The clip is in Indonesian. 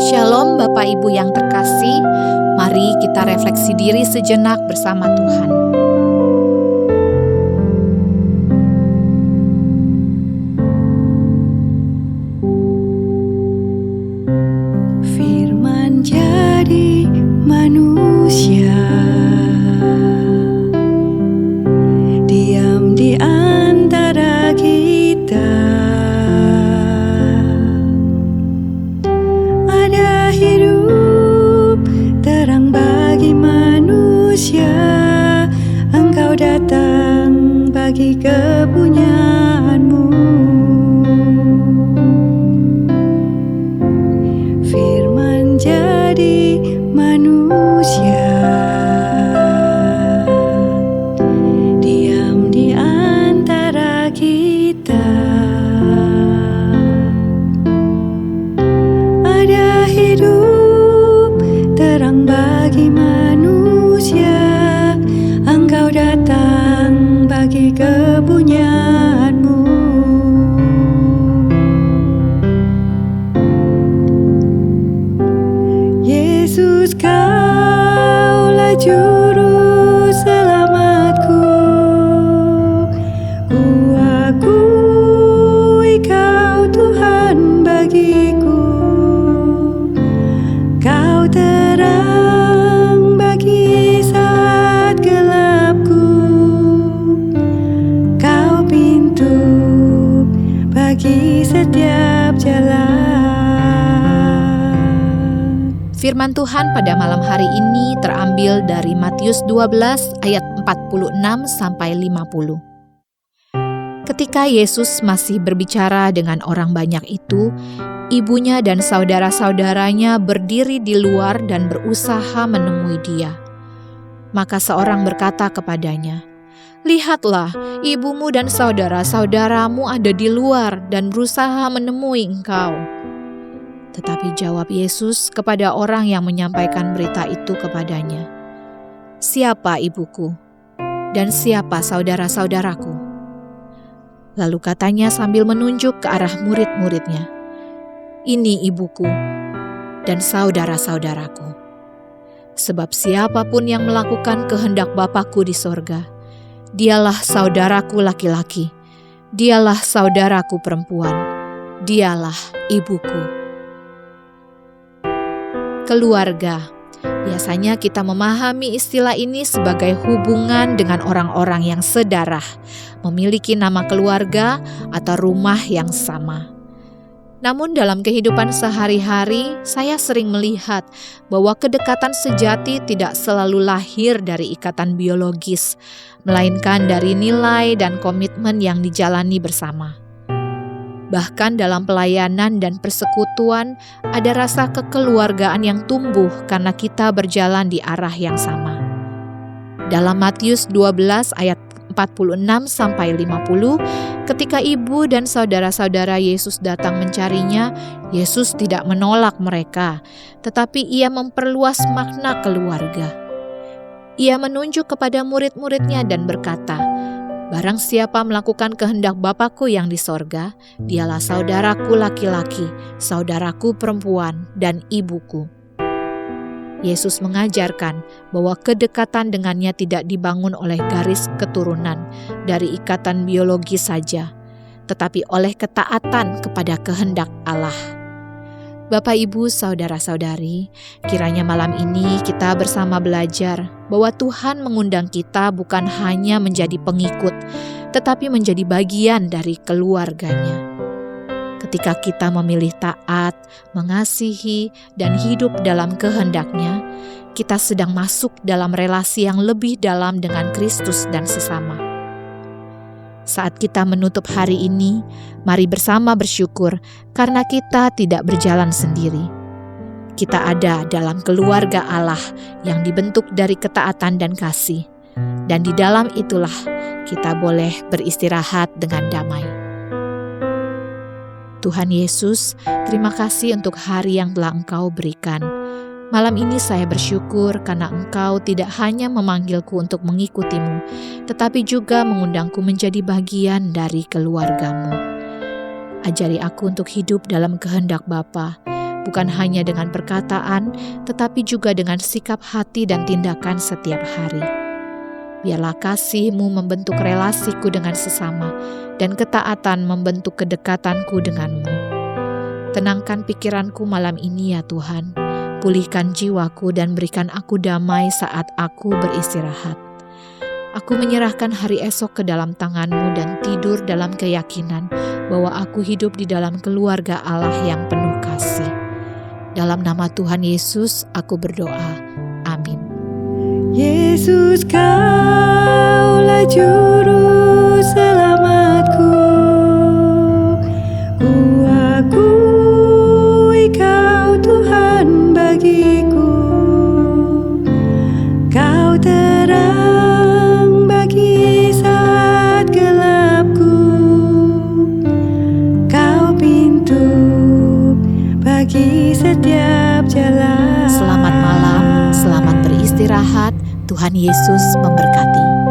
Shalom Bapak Ibu yang terkasih, mari kita refleksi diri sejenak bersama Tuhan. Firman jadi manusia, diam di antara kita. Ada hidup terang bagi manusia, Engkau datang bagi kepunyaanmu. Firman jadi manusia, diam di antara kita. Ada hidup terang bagi manusia, Engkau datang bagi kepunyaanmu. Yesus, Kaulah juru selamatku. Ku akui Kau Tuhan bagiku. Kau terang bagi saat gelapku. Kau pintu bagi setiap jalan. Firman Tuhan pada malam hari ini terambil dari Matius 12 ayat 46 sampai 50. Ketika Yesus masih berbicara dengan orang banyak itu, ibunya dan saudara-saudaranya berdiri di luar dan berusaha menemui dia. Maka seorang berkata kepadanya, "Lihatlah, ibumu dan saudara-saudaramu ada di luar dan berusaha menemui engkau." Tetapi jawab Yesus kepada orang yang menyampaikan berita itu kepadanya, "Siapa ibuku? Dan siapa saudara-saudaraku?" Lalu katanya sambil menunjuk ke arah murid-muridnya, "Ini ibuku dan saudara-saudaraku. Sebab siapapun yang melakukan kehendak Bapa-Ku di sorga, dialah saudaraku laki-laki, dialah saudaraku perempuan, dialah ibuku." Keluarga. Biasanya kita memahami istilah ini sebagai hubungan dengan orang-orang yang sedarah, memiliki nama keluarga atau rumah yang sama. Namun dalam kehidupan sehari-hari, saya sering melihat bahwa kedekatan sejati tidak selalu lahir dari ikatan biologis, melainkan dari nilai dan komitmen yang dijalani bersama. Bahkan dalam pelayanan dan persekutuan, ada rasa kekeluargaan yang tumbuh karena kita berjalan di arah yang sama. Dalam Matius 12 ayat 46 sampai 50, ketika ibu dan saudara-saudara Yesus datang mencarinya, Yesus tidak menolak mereka, tetapi ia memperluas makna keluarga. Ia menunjuk kepada murid-muridnya dan berkata, "Barang siapa melakukan kehendak Bapa-Ku yang di sorga, dialah saudaraku laki-laki, saudaraku perempuan, dan ibuku." Yesus mengajarkan bahwa kedekatan dengannya tidak dibangun oleh garis keturunan dari ikatan biologi saja, tetapi oleh ketaatan kepada kehendak Allah. Bapak, Ibu, saudara-saudari, kiranya malam ini kita bersama belajar bahwa Tuhan mengundang kita bukan hanya menjadi pengikut, tetapi menjadi bagian dari keluarganya. Ketika kita memilih taat, mengasihi, dan hidup dalam kehendak-Nya, kita sedang masuk dalam relasi yang lebih dalam dengan Kristus dan sesama. Saat kita menutup hari ini, mari bersama bersyukur karena kita tidak berjalan sendiri. Kita ada dalam keluarga Allah yang dibentuk dari ketaatan dan kasih. Dan di dalam itulah kita boleh beristirahat dengan damai. Tuhan Yesus, terima kasih untuk hari yang telah Engkau berikan. Malam ini saya bersyukur karena Engkau tidak hanya memanggilku untuk mengikutimu, tetapi juga mengundangku menjadi bagian dari keluargamu. Ajari aku untuk hidup dalam kehendak Bapa, bukan hanya dengan perkataan, tetapi juga dengan sikap hati dan tindakan setiap hari. Biarlah kasih-Mu membentuk relasiku dengan sesama, dan ketaatan membentuk kedekatanku denganmu. Tenangkan pikiranku malam ini ya Tuhan, pulihkan jiwaku dan berikan aku damai saat aku beristirahat. Aku menyerahkan hari esok ke dalam tangan-Mu dan tidur dalam keyakinan bahwa aku hidup di dalam keluarga Allah yang penuh kasih. Dalam nama Tuhan Yesus aku berdoa. Amin. Yesus, Kaulah juru selamatku. Ku akui Kau Tuhan bagiku. Kau terang bagi saat gelapku. Kau pintu bagi setiap jalan. Selamat malam, selamat beristirahat. Tuhan Yesus memberkati.